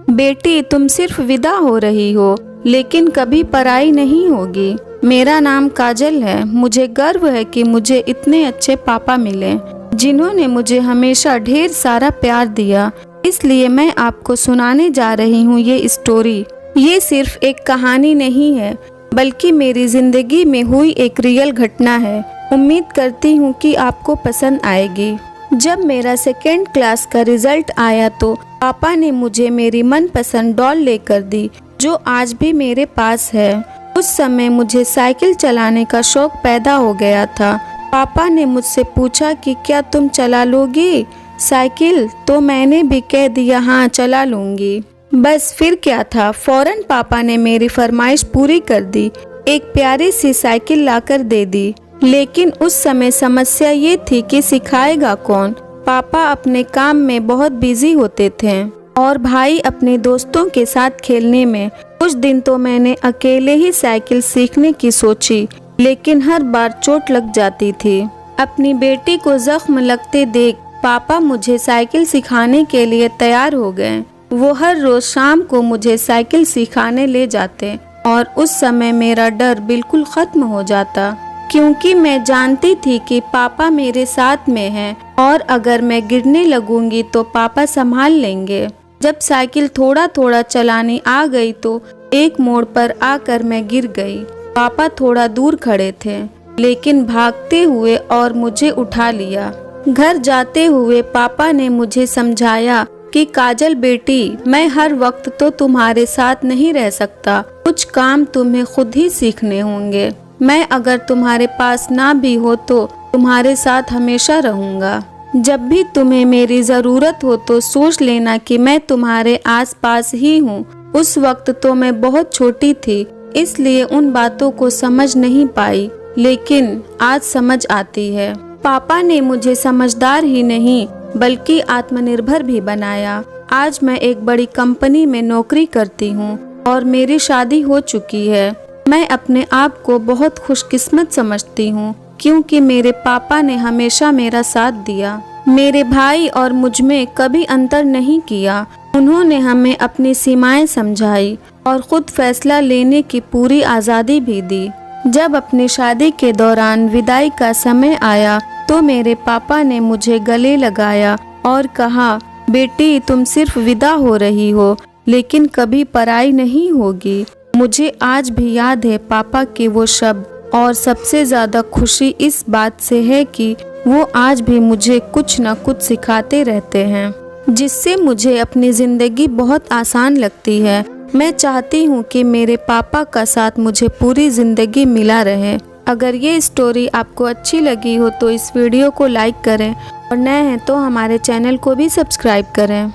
बेटी तुम सिर्फ विदा हो रही हो, लेकिन कभी पराई नहीं होगी। मेरा नाम काजल है। मुझे गर्व है कि मुझे इतने अच्छे पापा मिले, जिन्होंने मुझे हमेशा ढेर सारा प्यार दिया। इसलिए मैं आपको सुनाने जा रही हूँ ये स्टोरी। ये सिर्फ एक कहानी नहीं है, बल्कि मेरी जिंदगी में हुई एक रियल घटना है। उम्मीद करती हूँ कि आपको पसंद आएगी। जब मेरा 2nd क्लास का रिजल्ट आया तो पापा ने मुझे मेरी मनपसंद डॉल लेकर दी, जो आज भी मेरे पास है। उस समय मुझे साइकिल चलाने का शौक पैदा हो गया था। पापा ने मुझसे पूछा कि क्या तुम चला लोगी साइकिल, तो मैंने भी कह दिया हाँ चला लूंगी। बस फिर क्या था, फौरन पापा ने मेरी फरमाइश पूरी कर दी, एक प्यारी सी साइकिल लाकर दे दी। लेकिन उस समय समस्या ये थी कि सिखाएगा कौन। पापा अपने काम में बहुत बिजी होते थे और भाई अपने दोस्तों के साथ खेलने में। कुछ दिन तो मैंने अकेले ही साइकिल सीखने की सोची, लेकिन हर बार चोट लग जाती थी। अपनी बेटी को जख्म लगते देख पापा मुझे साइकिल सिखाने के लिए तैयार हो गए। वो हर रोज शाम को मुझे साइकिल सिखाने ले जाते और उस समय मेरा डर बिल्कुल खत्म हो जाता, क्योंकि मैं जानती थी कि पापा मेरे साथ में हैं और अगर मैं गिरने लगूंगी तो पापा संभाल लेंगे। जब साइकिल थोड़ा थोड़ा चलानी आ गई तो एक मोड़ पर आकर मैं गिर गई। पापा थोड़ा दूर खड़े थे, लेकिन भागते हुए और मुझे उठा लिया। घर जाते हुए पापा ने मुझे समझाया कि काजल बेटी, मैं हर वक्त तो तुम्हारे साथ नहीं रह सकता, कुछ काम तुम्हें खुद ही सीखने होंगे। मैं अगर तुम्हारे पास ना भी हो तो तुम्हारे साथ हमेशा रहूंगा। जब भी तुम्हें मेरी जरूरत हो तो सोच लेना कि मैं तुम्हारे आसपास ही हूँ। उस वक्त तो मैं बहुत छोटी थी, इसलिए उन बातों को समझ नहीं पाई, लेकिन आज समझ आती है। पापा ने मुझे समझदार ही नहीं बल्कि आत्मनिर्भर भी बनाया। आज मैं एक बड़ी कंपनी में नौकरी करती हूँ और मेरी शादी हो चुकी है। मैं अपने आप को बहुत खुशकिस्मत समझती हूँ, क्योंकि मेरे पापा ने हमेशा मेरा साथ दिया। मेरे भाई और मुझ में कभी अंतर नहीं किया। उन्होंने हमें अपनी सीमाएं समझाई और खुद फैसला लेने की पूरी आज़ादी भी दी। जब अपनी शादी के दौरान विदाई का समय आया तो मेरे पापा ने मुझे गले लगाया और कहा, बेटी तुम सिर्फ विदा हो रही हो, लेकिन कभी पराई नहीं होगी। मुझे आज भी याद है पापा के वो शब्द, और सबसे ज्यादा खुशी इस बात से है कि वो आज भी मुझे कुछ न कुछ सिखाते रहते हैं, जिससे मुझे अपनी जिंदगी बहुत आसान लगती है। मैं चाहती हूँ कि मेरे पापा का साथ मुझे पूरी जिंदगी मिला रहे। अगर ये स्टोरी आपको अच्छी लगी हो तो इस वीडियो को लाइक करें और नए हैं तो हमारे चैनल को भी सब्सक्राइब करें।